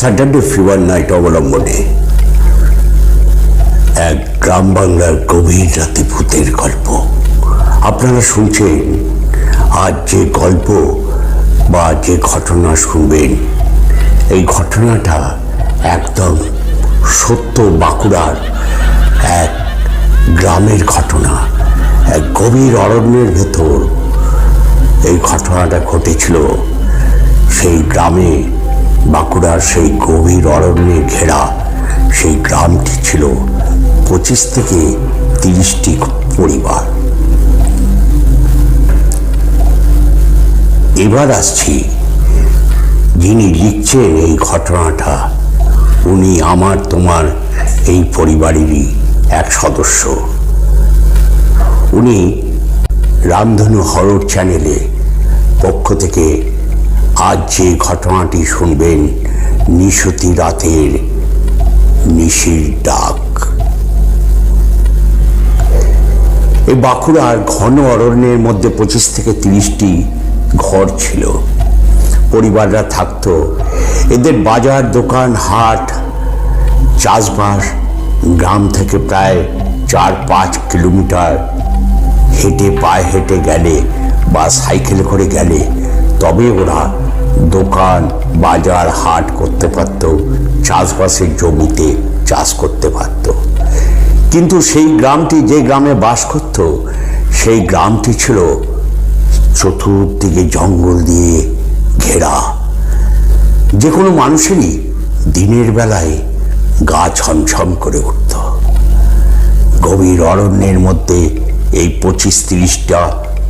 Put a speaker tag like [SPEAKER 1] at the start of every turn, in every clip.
[SPEAKER 1] Saturday fever night অবলম্বনে এক গ্রাম বাংলার গভীর রাতে ভূতের গল্প আপনারা শুনছেন। আজ যে গল্প বা যে ঘটনা শুনবেন, এই ঘটনাটা একদম সত্য বাঁকুড়ার এক গ্রামের ঘটনা। এক গভীর অরণ্যের ভেতর এই ঘটনাটা ঘটেছিল। সেই গ্রামে, বাঁকুড়ার সেই গভীর অরণ্যে ঘেরা সেই গ্রামটি ছিল 25 থেকে 30টি পরিবার। এবার আসছি, যিনি লিখছেন এই ঘটনাটা, উনি আমার তোমার এই পরিবারেরই এক সদস্য। উনি রামধনু হরর চ্যানেলে পক্ষ থেকে আজ যে ঘটনাটি শুনবেন, নিশতি রাতের নিশির ডাক। এই বাঁকুড়ার ঘন অরণ্যের মধ্যে 25 থেকে 30টি ঘর ছিল। পরিবাররা থাকতো। এদের বাজার, দোকান, হাট, চাষবাস গ্রাম থেকে প্রায় 4-5 কিলোমিটার পায়ে হেঁটে গেলে বা সাইকেলে করে গেলে তবে ওরা দোকান, বাজার, হাট করতে পারত, চাষবাসের জমিতে চাষ করতে পারত। কিন্তু সেই গ্রামটি, যে গ্রামে বাস করত, সেই গ্রামটি ছিল চতুর্দিকে জঙ্গল দিয়ে ঘেরা। যে কোনো মানুষেরই দিনের বেলায় গা ছমছম করে উঠত। গভীর অরণ্যের মধ্যে এই 25-30টা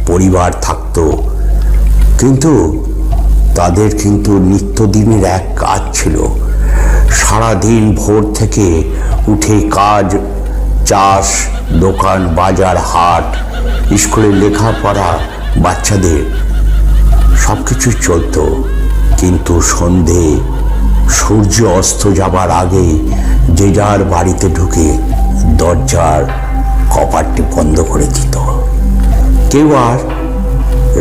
[SPEAKER 1] পরিবার থাকত। কিন্তু তাদের নিত্যদিনের এক কাজ ছিল। সারাদিন ভোর থেকে উঠে কাজ, চাষ, দোকান, বাজার, হাট, স্কুলে লেখাপড়া, বাচ্চাদের সব কিছুই চলত। কিন্তু সন্ধে সূর্য অস্ত যাবার আগে যে যার বাড়িতে ঢুকে দরজার কপাটটি বন্ধ করে দিত। কেউ আর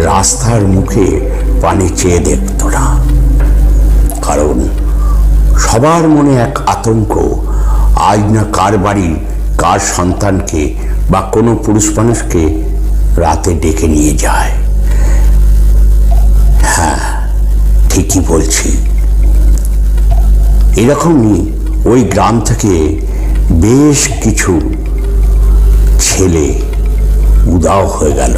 [SPEAKER 1] রাস্তার মুখে পানি চেয়ে দেখত না, কারণ সবার মনে এক আতঙ্ক, আজ না কার বাড়ি কার সন্তানকে বা কোনো পুরুষ মানুষকে রাতে ডেকে নিয়ে যায়। হ্যাঁ, ঠিকই বলছি। এরকমই ওই গ্রাম থেকে বেশ কিছু ছেলে উধাও হয়ে গেল,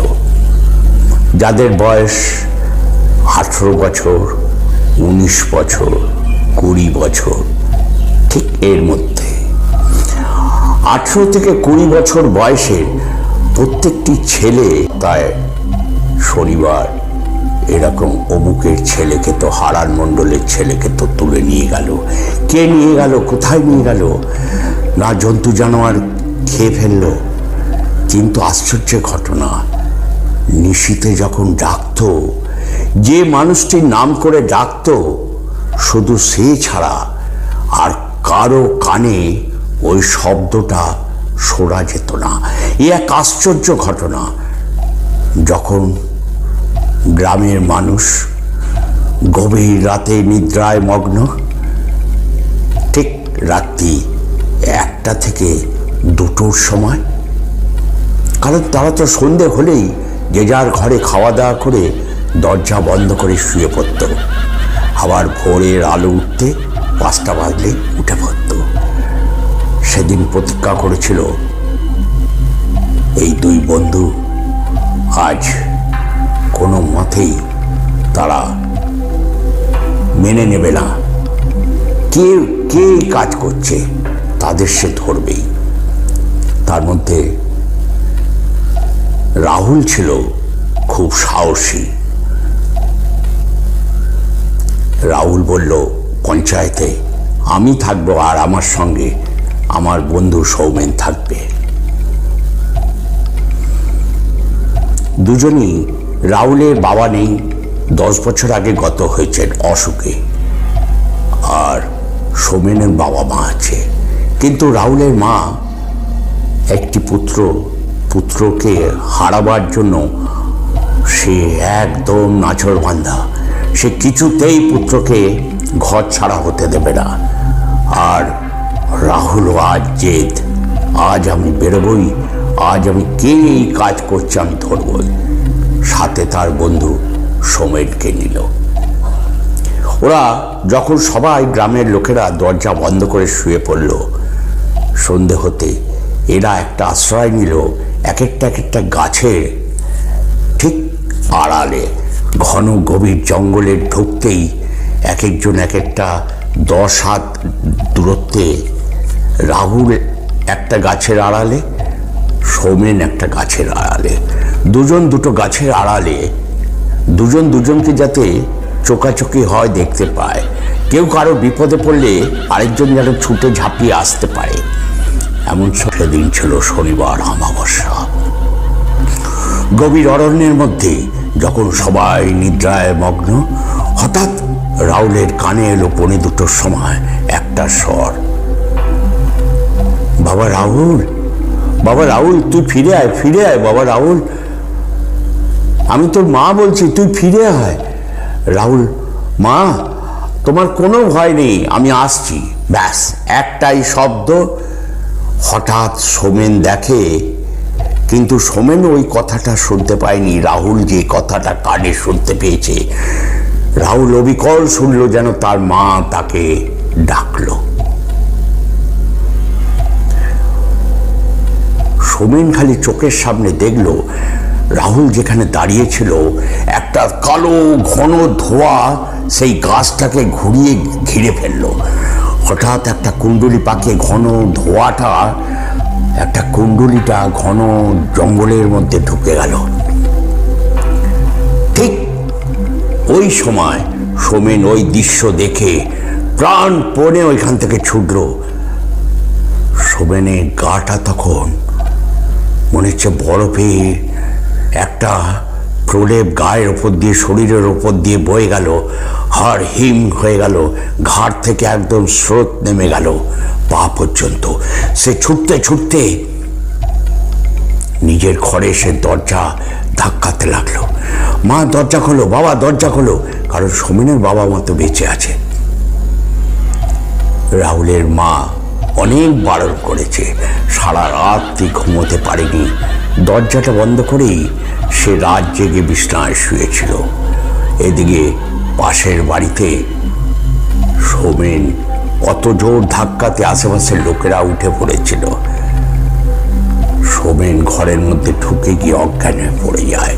[SPEAKER 1] যাদের বয়স 18 বছর, 19 বছর, 20 বছর, ঠিক এর মধ্যে। 18 থেকে 20 বছর বয়সের প্রত্যেকটি ছেলে তাই শনিবার এরকম অমুকের ছেলেকে তো, হারান মণ্ডলের ছেলেকে তো তুলে নিয়ে গেল। কে নিয়ে গেল, কোথায় নিয়ে গেল, না জন্তু জানোয়ার খেয়ে ফেলল। কিন্তু আশ্চর্যের ঘটনা, নিশীতে যখন ডাকত, যে মানুষটির নাম করে ডাকত, শুধু সে ছাড়া আর কারো কানে ওই শব্দটা শোনা যেত না। এ এক আশ্চর্য ঘটনা। যখন গ্রামের মানুষ গভীর রাতে নিদ্রায় মগ্ন, ঠিক রাত্রি 1টা থেকে 2টোর সময়, কারণ তারা তো সন্ধে হলেই যে যার ঘরে খাওয়া দাওয়া করে দরজা বন্ধ করে শুয়ে পড়ত। আবার ভোরের আলো উঠতে 5টা বাজলে উঠে পড়ত। সেদিন প্রতিজ্ঞা করেছিল এই 2 বন্ধু আজ কোনো মতেই তারা মেনে নেবে না। কে কাজ করছে তাদের সে ধরবেই। তার মধ্যে রাহুল ছিল খুব সাহসী। রাহুল বলল, পঞ্চায়েতে আমি থাকবো আর আমার সঙ্গে আমার বন্ধু সৌমেন থাকবে। দুজনই, রাহুলের বাবা নেই, 10 বছর আগে গত হয়েছেন অসুখে, আর সৌমেনের বাবা মা আছে। কিন্তু রাহুলের মা একটি পুত্রকে হারাবার জন্য সে একদম নাছোড়বান্ধা। সে কিছুতেই পুত্রকে ঘর ছাড়া হতে দেবে না। আর রাহুলও আজ জেদ, আজ আমি বেরোবই, আজ আমি কে এই কাজ করছে আমি ধরবই। সাথে তার বন্ধু সোমেনকে নিল। ওরা যখন সবাই গ্রামের লোকেরা দরজা বন্ধ করে শুয়ে পড়ল, সন্ধে হতে এরা একটা আশ্রয় নিল এক একটা গাছের ঠিক আড়ালে। ঘন গভীর জঙ্গলে ঢুকতেই এক একজন এক একটা 10 হাত দূরত্বে। রাহুল একটা গাছের আড়ালে, সোমেন একটা গাছের আড়ালে, দুজন দুটো গাছের আড়ালে। দুজন দুজনকে যাতে চোকাচোকি হয় দেখতে পায়, কেউ কারো বিপদে পড়লে আরেকজন যেন ছুটে ঝাঁপিয়ে আসতে পারে। এমন সেদিন ছিল শনিবার অমাবস্যা। গভীর অরণ্যের মধ্যে যখন সবাই নিদ্রায় মগ্ন, হঠাৎ রাহুলের কানে এলো 2:45 সময় একটা স্বর। বাবা রাহুল, বাবা রাহুল, তুই ফিরে আয়, ফিরে আয় বাবা রাহুল, আমি তোর মা বলছি, তুই ফিরে আয়। রাহুল, মা তোমার কোনো ভয় নেই, আমি আসছি। ব্যাস একটাই শব্দ। হঠাৎ সোমেন দেখে, কিন্তু সোমেন ওই কথাটা শুনতে পায়নি, রাহুল যে কথাটা কানে শুনতে পেয়েছে। রাহুল অবিকল শুনল যেন তার মা তাকে ডাকলো। সোমেন খালি চোখের সামনে দেখল রাহুল যেখানে দাঁড়িয়েছিল একটা কালো ঘন ধোঁয়া সেই গাছটাকে ঘুরিয়ে ঘিরে ফেলল। হঠাৎ একটা কুণ্ডলি পাকে ঘন ধোঁয়াটা, একটা কুণ্ডলিটা ঘন জঙ্গলের মধ্যে ঢুকে গেল। ঠিক ওই সময় সোমেন ওই দৃশ্য দেখে প্রাণপণে ওইখান থেকে ছুটল। সোমেনের গাটা তখন মনে হচ্ছে বরফে একটা প্রলেপ গায়ের ওপর দিয়ে, শরীরের ওপর দিয়ে বয়ে গেল, হাড় হিম হয়ে গেল, ঘাট থেকে একদম স্রোত নেমে গেল পা পর্যন্ত। সে ছুটতে ছুটতে নিজের ঘরে সে দরজা ধাক্কাতে লাগলো। মা দরজা খোলো, বাবা দরজা খোলো, কারণ সোমেনের বাবা মা তো বেঁচে আছে। রাহুলের মা অনেক বারণ করেছে, সারা রাত ঘুমোতে পারেনি। দরজাটা বন্ধ করেই সে রাত জেগে বিছানায় শুয়েছিল। এদিকে পাশের বাড়িতে সোমেন অত জোর ধাক্কাতে আশেপাশের লোকেরা উঠে পড়েছিল। সোমেন ঘরের মধ্যে ঢুকে গিয়ে অজ্ঞান হয়ে পড়ে যায়।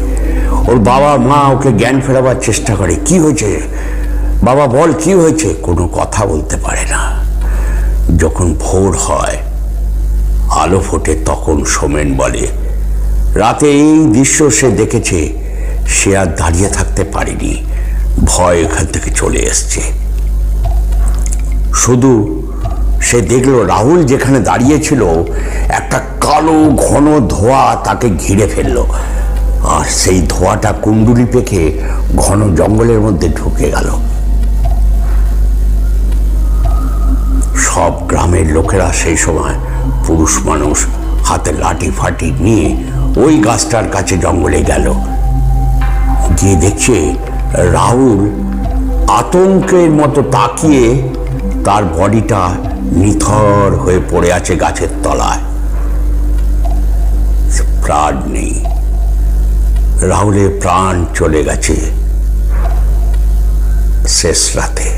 [SPEAKER 1] ওর বাবা মা ওকে জ্ঞান ফেরাবার চেষ্টা করে, কি হয়েছে বাবা বল, কি হয়েছে? কোনো কথা বলতে পারে না। যখন ভোর হয়, আলো ফোটে, তখন সোমেন বলে রাতে এই দৃশ্য সে দেখেছে, সে আর দাঁড়িয়ে থাকতে পারেনি, ভয় এখান থেকে চলে এসছে। শুধু সে দেখলো রাহুল যেখানে দাঁড়িয়েছিল একটা কালো ঘন ধোঁয়া তাকে ঘিরে ফেলল, আর সেই ধোঁয়াটা কুণ্ডুলি পেকে ঘন জঙ্গলের মধ্যে ঢুকে গেল। সব গ্রামের লোকেরা সেই সময় পুরুষ মানুষ হাতে লাঠি ফাটি নিয়ে ওই গাছটার কাছে জঙ্গলে গেল। গিয়ে দেখছে রাহুল আতঙ্কের মতো তাকিয়ে তার বডিটা নিথর হয়ে পড়ে আছে গাছের তলায়, প্রাণ নেই। রাহুলের প্রাণ চলে গেছে শেষ রাতে।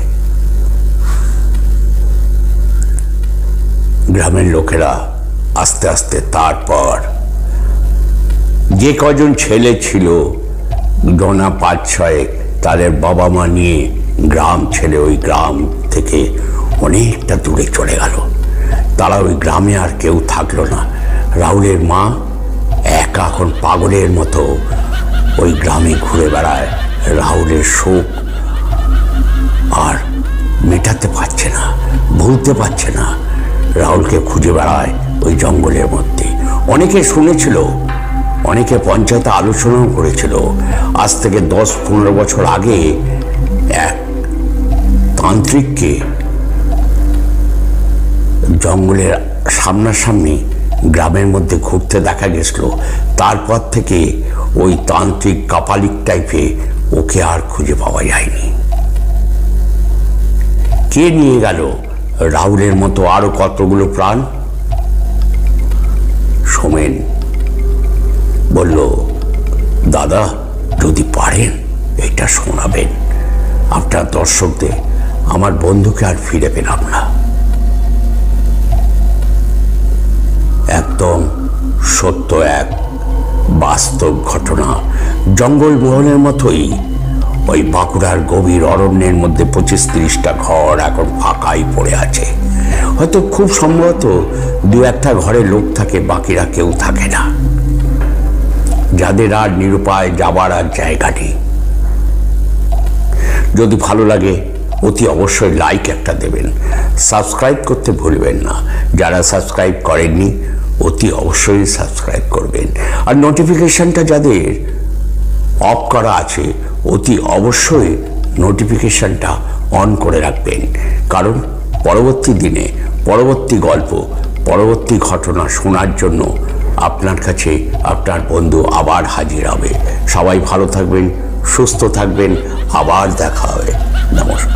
[SPEAKER 1] গ্রামের লোকেরা আস্তে আস্তে তারপর যে কজন ছেলে ছিল, গোনা 5-6, তাদের বাবা মা নিয়ে গ্রাম ছেড়ে ওই গ্রাম থেকে অনেকটা দূরে চলে গেল। তারা ওই গ্রামে আর কেউ থাকলো না। রাহুলের মা একা এখন পাগলের মতো ওই গ্রামে ঘুরে বেড়ায়। রাহুলের শোক আর মেটাতে পারছে না, ভুলতে পারছে না। রাহুলকে খুঁজে বেড়ায় ওই জঙ্গলের মধ্যে। অনেকে শুনেছিল, অনেকে পঞ্চায়েতে আলোচনাও করেছিল, আজ থেকে 10-15 বছর আগে এক তান্ত্রিককে জঙ্গলের সামনাসামনি গ্রামের মধ্যে ঘুরতে দেখা গেছিল। তারপর থেকে ওই তান্ত্রিক কাপালিক টাইপে ওকে আর খুঁজে পাওয়া যায়নি। কে নিয়ে গেল রাহুলের মতো আরো কতগুলো প্রাণ? সোমেন বলল, দাদা যদি পারেন এটা শোনাবেন। আপনার দর্শকদের আমার বন্ধুকে আর ফিরে পেলাম না। একদম সত্য এক বাস্তব ঘটনা। জঙ্গলমহলের মতোই ওই বাঁকুড়ার গভীর অরণ্যের মধ্যে 25-30টা ঘর এখন ফাঁকাই পড়ে আছে। হয়তো খুব সম্ভবত 2-1টা ঘরে লোক থাকে, বাকিরা কেউ থাকে না, যাদের আর নিরুপায় যাবার আর জায়গা নেই। যদি ভালো লাগে অতি অবশ্যই লাইক একটা দেবেন, সাবস্ক্রাইব করতে ভুলবেন না। যারা সাবস্ক্রাইব করেননি অতি অবশ্যই সাবস্ক্রাইব করবেন, আর নোটিফিকেশনটা যাদের অফ করা আছে অতি অবশ্যই নোটিফিকেশনটা অন করে রাখবেন, কারণ পরবর্তী দিনে পরবর্তী গল্প, পরবর্তী ঘটনা শোনার জন্য আপনার কাছে আপনার বন্ধু আবার হাজির হবে। সবাই ভালো থাকবেন, সুস্থ থাকবেন, আবার দেখা হবে। নমস্কার।